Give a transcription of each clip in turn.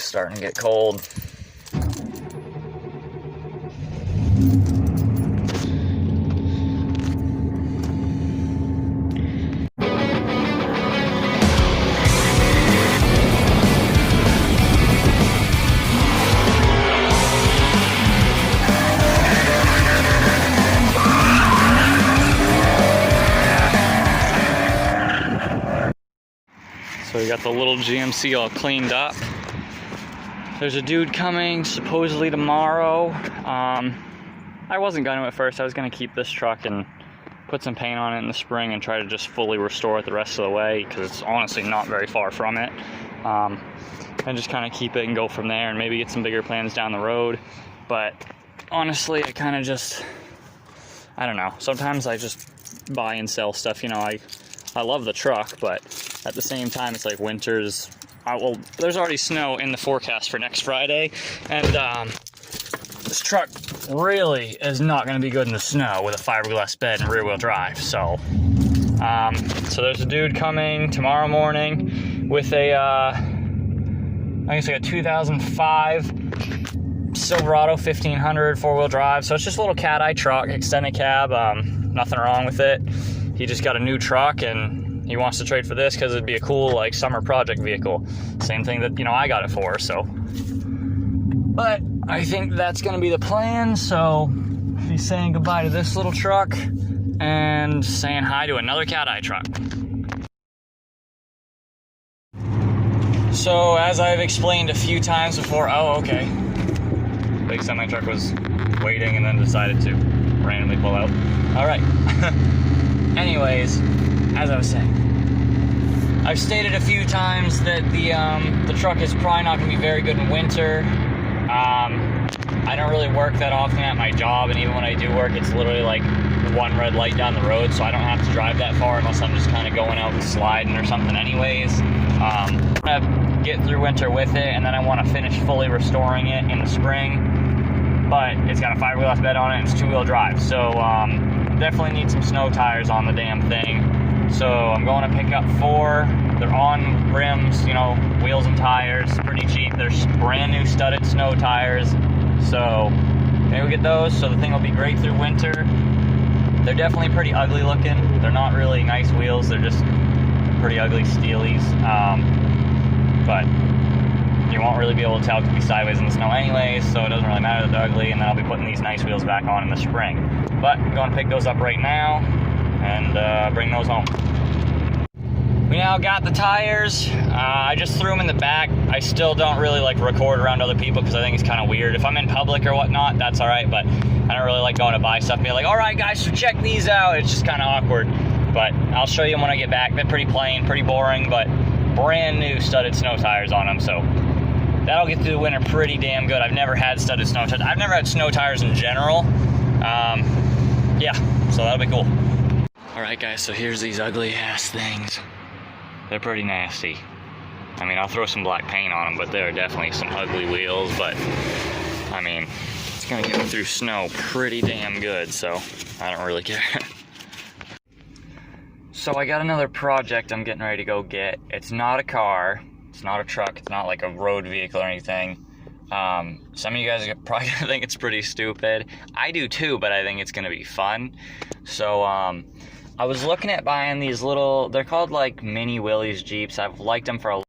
starting to get cold. So we got the little GMC all cleaned up. There's a dude coming supposedly tomorrow. I wasn't going to at first. I was going to keep this truck and put some paint on it in the spring and try to just fully restore it the rest of the way, because it's honestly not very far from it. And just kind of keep it and go from there and maybe get some bigger plans down the road. But honestly, I kind of just, I don't know. Sometimes I just buy and sell stuff. You know, I love the truck, but at the same time, it's like winters. Well, there's already snow in the forecast for next Friday, and this truck really is not going to be good in the snow with a fiberglass bed and rear-wheel drive. So there's a dude coming tomorrow morning with a, I think it's like a 2005 Silverado 1500 four-wheel drive. So it's just a little cat-eye truck, extended cab, nothing wrong with it. He just got a new truck and he wants to trade for this because it'd be a cool like summer project vehicle. Same thing that, you know, I got it for, so. But I think that's gonna be the plan, so he's saying goodbye to this little truck and saying hi to another cat-eye truck. So as I've explained a few times before, oh, okay. Big semi truck was waiting and then decided to randomly pull out. All right. Anyways, as I was saying, I've stated a few times that the truck is probably not going to be very good in winter. I don't really work that often at my job, and even when I do work, it's literally like one red light down the road, so I don't have to drive that far unless I'm just kind of going out and sliding or something anyways. I'm going to get through winter with it, and then I want to finish fully restoring it in the spring, but it's got a fiberglass bed on it, and it's two-wheel drive, so definitely need some snow tires on the damn thing. So I'm going to pick up 4. They're on rims, you know, wheels and tires, pretty cheap. They're brand new studded snow tires. So maybe we'll get those, so the thing will be great through winter. They're definitely pretty ugly looking. They're not really nice wheels. They're just pretty ugly steelies. But you won't really be able to tell because it'll be sideways in the snow anyways, so it doesn't really matter that they're ugly, and then I'll be putting these nice wheels back on in the spring. But I'm going to pick those up right now and bring those home. We now got the tires. I just threw them in the back. I still don't really like record around other people because I think it's kind of weird. If I'm in public or whatnot, that's all right, but I don't really like going to buy stuff and be like, all right guys, so check these out. It's just kind of awkward, but I'll show you them when I get back. They're pretty plain, pretty boring, but brand new studded snow tires on them, so that'll get through the winter pretty damn good. I've never had studded snow tires. I've never had snow tires in general. Yeah, so that'll be cool. All right guys, so here's these ugly ass things. They're pretty nasty. I mean, I'll throw some black paint on them, but they're definitely some ugly wheels, but I mean, it's gonna get through snow pretty damn good, so I don't really care. So I got another project I'm getting ready to go get. It's not a car, it's not a truck, it's not like a road vehicle or anything. Some of you guys are probably gonna think it's pretty stupid. I do too, but I think it's gonna be fun. So I was looking at buying these little, they're called like mini Willys Jeeps. I've liked them for a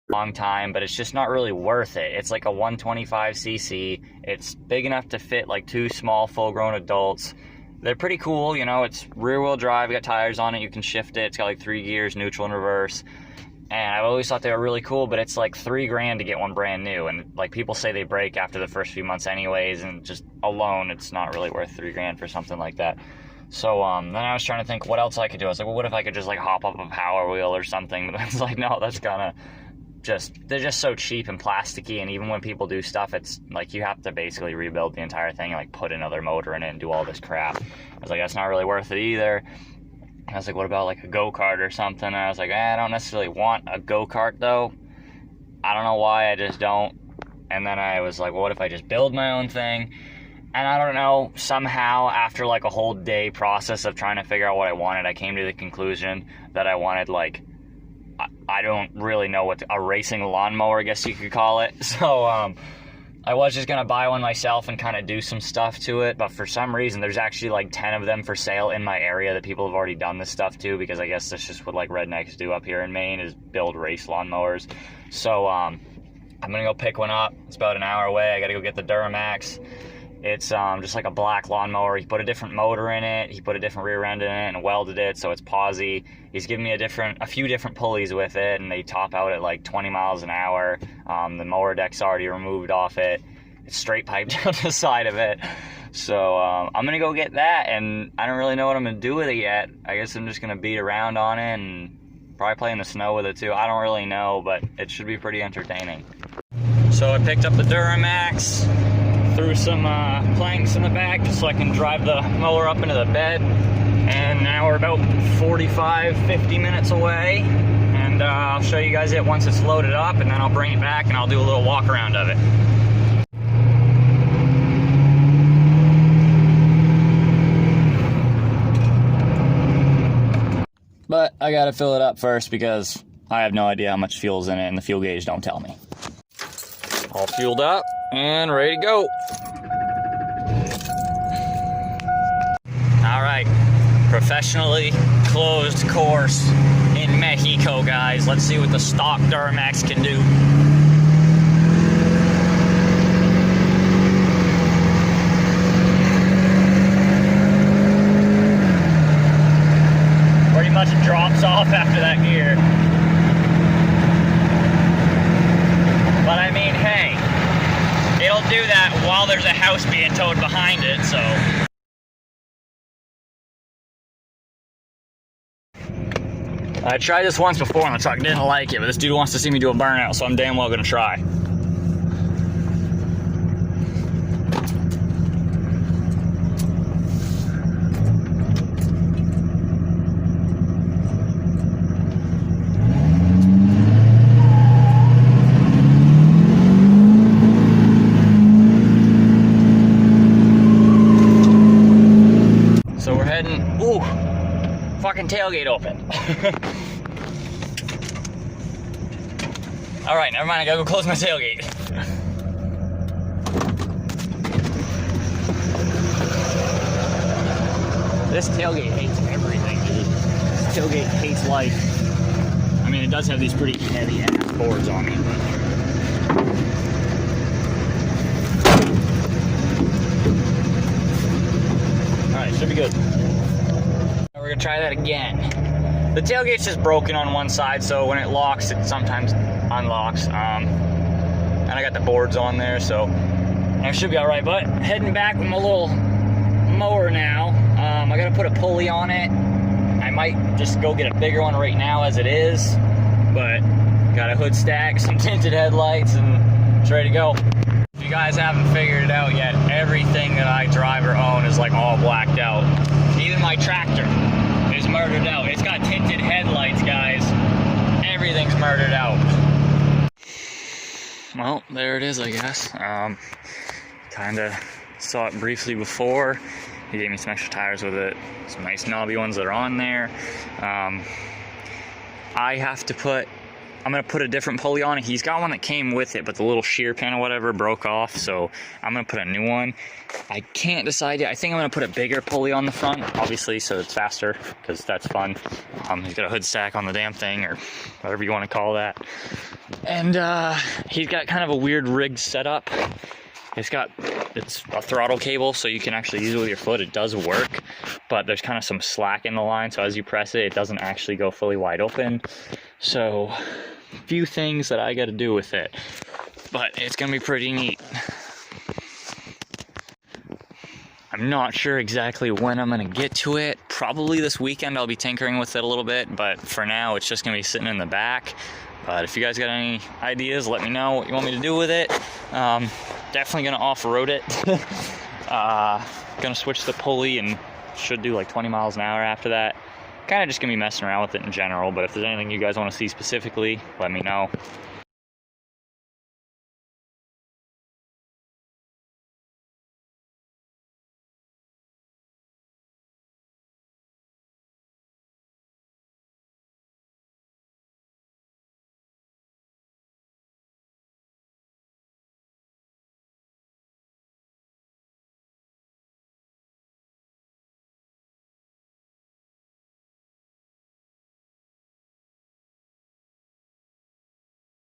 long time, but it's just not really worth it. It's like a 125cc. It's big enough to fit like 2 small full-grown adults. They're pretty cool, you know, it's rear-wheel drive, got tires on it, you can shift it, it's got like 3 gears, neutral and reverse. And I've always thought they were really cool, but it's like $3,000 to get one brand new, and like people say they break after the first few months anyways, and just alone it's not really worth $3,000 for something like that. So then I was trying to think what else I could do. I was like, well, what if I could just like hop up a Power Wheel or something? But it's like, no, that's gonna they're just so cheap and plasticky, and even when people do stuff, it's like you have to basically rebuild the entire thing and like put another motor in it and do all this crap. I was like, that's not really worth it either. And I was like, what about like a go-kart or something? And I was like, I don't necessarily want a go-kart though. I don't know why, I just don't. And then I was like, well, what if I just build my own thing? And I don't know, somehow after like a whole day process of trying to figure out what I wanted, I came to the conclusion that I wanted like I don't really know what a racing lawnmower, I guess you could call it. So I was just gonna buy one myself and kind of do some stuff to it, but for some reason there's actually like 10 of them for sale in my area that people have already done this stuff to, because I guess that's just what like rednecks do up here in Maine, is build race lawnmowers. So I'm gonna go pick one up. It's about an hour away. I gotta go get the Duramax. It's just like a black lawnmower. He put a different motor in it, he put a different rear end in it and welded it so it's pausey. He's given me a few different pulleys with it, and they top out at like 20 miles an hour. The mower deck's already removed off it. It's straight piped down the side of it. So I'm gonna go get that, and I don't really know what I'm gonna do with it yet. I guess I'm just gonna beat around on it and probably play in the snow with it too. I don't really know, but it should be pretty entertaining. So I picked up the Duramax, threw some planks in the back just so I can drive the mower up into the bed, and now we're about 45-50 minutes away, and I'll show you guys it once it's loaded up, and then I'll bring it back and I'll do a little walk around of it. But I gotta fill it up first because I have no idea how much fuel's in it, and the fuel gauge don't tell me. All fueled up and ready to go. All right, professionally closed course in Mexico, guys. Let's see what the stock Duramax can do. Pretty much it drops off after that gear. But I mean, hey, it'll do that while there's a house being towed behind it, so. I tried this once before on the truck, didn't like it, but this dude wants to see me do a burnout, so I'm damn well gonna try. So we're heading, ooh, fucking tailgate open. All right, never mind, I gotta go close my tailgate. This tailgate hates everything, dude. This tailgate hates life. I mean, it does have these pretty heavy ass boards on it, but. Alright, should be good. We're gonna try that again. The tailgate's just broken on one side, so when it locks, it sometimes unlocks. And I got the boards on there, so I should be alright. But heading back with my little mower now. I gotta put a pulley on it. I might just go get a bigger one right now as it is, but got a hood stack, some tinted headlights, and it's ready to go. If you guys haven't figured it out yet, everything that I drive or own is like all blacked out. Even my tractor is murdered out. It's got tinted headlights, guys. Everything's murdered out. Well, there it is, I guess. Kinda saw it briefly before. He gave me some extra tires with it. Some nice knobby ones that are on there. I'm gonna put a different pulley on it. He's got one that came with it, but the little shear pin or whatever broke off, so I'm gonna put a new one. I can't decide yet. I think I'm gonna put a bigger pulley on the front, obviously, so it's faster, because that's fun. He's got a hood stack on the damn thing, or whatever you want to call that. And he's got kind of a weird rigged setup. It's a throttle cable, so you can actually use it with your foot. It does work, but there's kind of some slack in the line, so as you press it, it doesn't actually go fully wide open. So, a few things that I got to do with it, but it's gonna be pretty neat. I'm not sure exactly when I'm gonna get to it. Probably this weekend I'll be tinkering with it a little bit, but for now it's just gonna be sitting in the back. But if you guys got any ideas, let me know what you want me to do with it. Definitely gonna off-road it. Gonna switch the pulley and should do like 20 miles an hour after that. Kind of just gonna be messing around with it in general, but if there's anything you guys want to see specifically, let me know.